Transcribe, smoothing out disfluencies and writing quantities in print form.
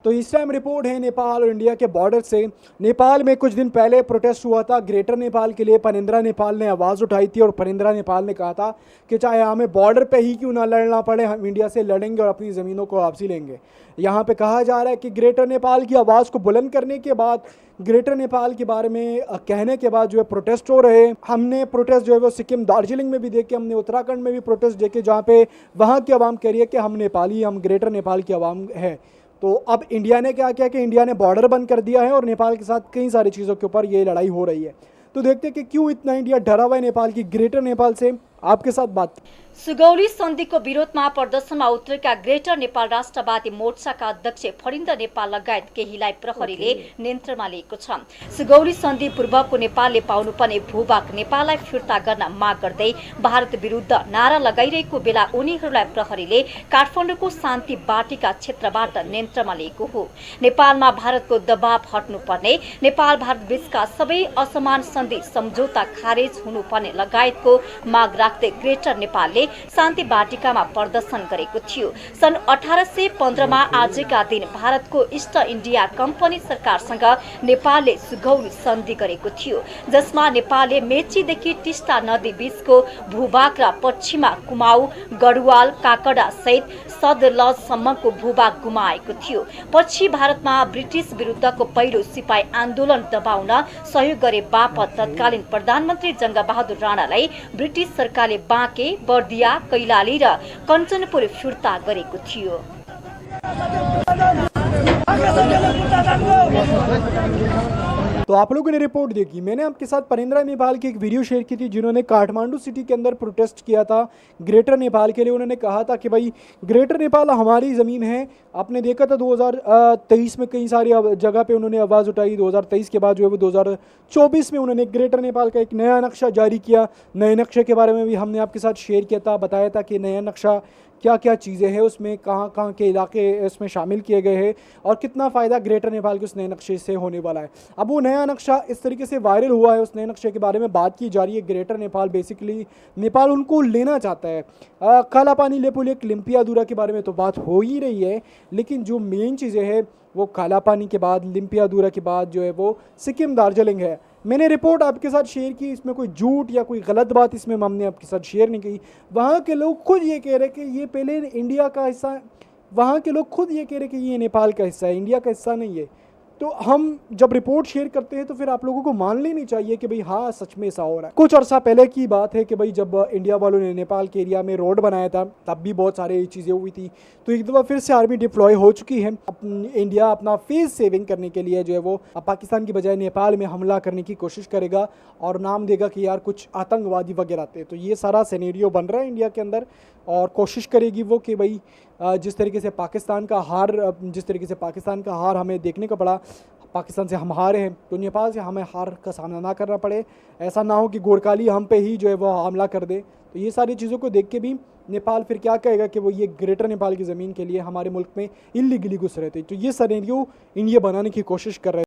तो इस time report है नेपाल और इंडिया के बॉर्डर से। नेपाल में कुछ दिन पहले प्रोटेस्ट हुआ था ग्रेटर नेपाल के लिए। पनिंद्रा नेपाल ने आवाज़ उठाई थी और पनिंद्रा नेपाल ने कहा था कि चाहे हमें बॉर्डर पे ही क्यों ना लड़ना पड़े, हम इंडिया से लड़ेंगे और अपनी ज़मीनों को वापसी लेंगे। यहाँ पे कहा जा रहा है कि ग्रेटर नेपाल की आवाज़ को बुलंद करने के बाद, ग्रेटर नेपाल के बारे में कहने के बाद जो है प्रोटेस्ट हो रहे हैं। हमने प्रोटेस्ट जो है वो सिक्किम दार्जिलिंग में भी देखे, हमने उत्तराखंड में भी प्रोटेस्ट देखे, जहाँ पे वहाँ की आवाम कह रही है कि हम नेपाली, हम ग्रेटर नेपाल की आवाम है। तो अब इंडिया ने क्या किया कि इंडिया ने बॉर्डर बंद कर दिया है और नेपाल के साथ कई सारी चीज़ों के ऊपर ये लड़ाई हो रही है। तो देखते हैं कि क्यों इतना इंडिया डरा हुआ है नेपाल की, ग्रेटर नेपाल से। आपके साथ बात। सुगौली सन्धिको विरोधमा प्रदर्शनमा उत्रेका ग्रेटर नेपाल राष्ट्रवादी मोर्चाका अध्यक्ष फरिन्द नेपाल लगायत केहीलाई प्रहरीले नियन्त्रणमा लिएको छ। सुगौली सन्धि पूर्वको नेपालले पाउनुपर्ने भूभाग नेपाललाई फिर्ता गर्न माग गर्दै भारत विरुद्ध नारा लगाइरहेको बेला उनीहरूलाई प्रहरीले काठमाडौँको शान्ति बाटिका क्षेत्रबाट नियन्त्रणमा लिएको हो। नेपालमा भारतको दबाव हट्नुपर्ने, नेपाल भारत बीचका सबै असमान सन्धि सम्झौता खारेज हुनुपर्ने लगायतको माग राख्दै ग्रेटर नेपालले शान्ति बाटिकामा प्रदर्शन गरेको थियो। सन् 1815 मा आजका दिन भारतको इस्ट इन्डिया कम्पनी सरकारसँग नेपालले सुगौली सन्धि गरेको थियो, जसमा नेपालले मेचीदेखि टिस्टा नदी बीचको भूभाग र पश्चिममा कुमाऊ, गढवाल, काकडा सहित सदलजसम्मको भूभाग गुमाएको थियो। पछि भारतमा ब्रिटिस विरुद्धको पहिलो सिपाही आन्दोलन दबाउन सहयोग गरे बापत तत्कालीन प्रधानमन्त्री जङ्गबहादुर राणालाई ब्रिटिस सरकारले बाँके, बर्दिया, कैलाली र कञ्चनपुर फिर्ता गरेको थियो। तो आप लोगों ने रिपोर्ट देखी। मैंने आपके साथ पनिंद्रा नेपाल की एक वीडियो शेयर की थी, जिन्होंने काठमांडू सिटी के अंदर प्रोटेस्ट किया था ग्रेटर नेपाल के लिए। उन्होंने कहा था कि भाई ग्रेटर नेपाल हमारी ज़मीन है। आपने देखा था 2023 में कई सारी जगह पे उन्होंने आवाज़ उठाई। 2023 के बाद जो है वो 2024 में उन्होंने ग्रेटर नेपाल का एक नया नक्शा जारी किया। नए नक्शे के बारे में भी हमने आपके साथ शेयर किया था, बताया था कि नया नक्शा क्या क्या चीज़ें हैं उसमें, कहाँ कहाँ के इलाके इसमें शामिल किए गए हैं और कितना फ़ायदा ग्रेटर नेपाल के उस नए नक्शे से होने वाला है। अब वो नया नक्शा इस तरीके से वायरल हुआ है, उस नए नक्शे के बारे में बात की जा रही है। ग्रेटर नेपाल बेसिकली नेपाल उनको लेना चाहता है। काला पानी, लेपुलेक, लिम्पियादुरा के बारे में तो बात हो ही रही है, लेकिन जो मेन चीज़ें हैं वो काला पानी के बाद, लिम्पियादुरा के बाद जो है वो सिक्किम दार्जिलिंग है। मैंने रिपोर्ट आपके साथ शेयर की, इसमें कोई झूठ या कोई गलत बात इसमें हमने आपके साथ शेयर नहीं की। वहाँ के लोग खुद ये कह रहे कि ये पहले इंडिया का हिस्सा है। वहाँ के लोग खुद ये कह रहे कि ये नेपाल का हिस्सा है, इंडिया का हिस्सा नहीं है। तो हम जब रिपोर्ट शेयर करते हैं तो फिर आप लोगों को मान लेनी चाहिए कि भाई हाँ, सच में ऐसा हो रहा है। कुछ अर्सा पहले की बात है कि भाई जब इंडिया वालों ने नेपाल के एरिया में रोड बनाया था, तब भी बहुत सारी चीज़ें हुई थी। तो एक दफ़ा फिर से आर्मी डिप्लॉय हो चुकी है। इंडिया अपना फेस सेविंग करने के लिए जो है वो पाकिस्तान की बजाय नेपाल में हमला करने की कोशिश करेगा और नाम देगा कि यार कुछ आतंकवादी वगैरह थे। तो ये सारा सिनेरियो बन रहा है इंडिया के अंदर और कोशिश करेगी वो कि भाई जिस तरीके से पाकिस्तान का हार हमें देखने को पड़ा, पाकिस्तान से हम हारे हैं, तो नेपाल से हमें हार का सामना ना करना पड़े। ऐसा ना हो कि गोरखाली हम पे ही जो है वो हमला कर दे। तो ये सारी चीज़ों को देख के भी नेपाल फिर क्या कहेगा कि वो ये ग्रेटर नेपाल की ज़मीन के लिए हमारे मुल्क में इल्लीगली घुस रहे थे। तो ये सिनेरियो इंडिया बनाने की कोशिश कर रहे हैं।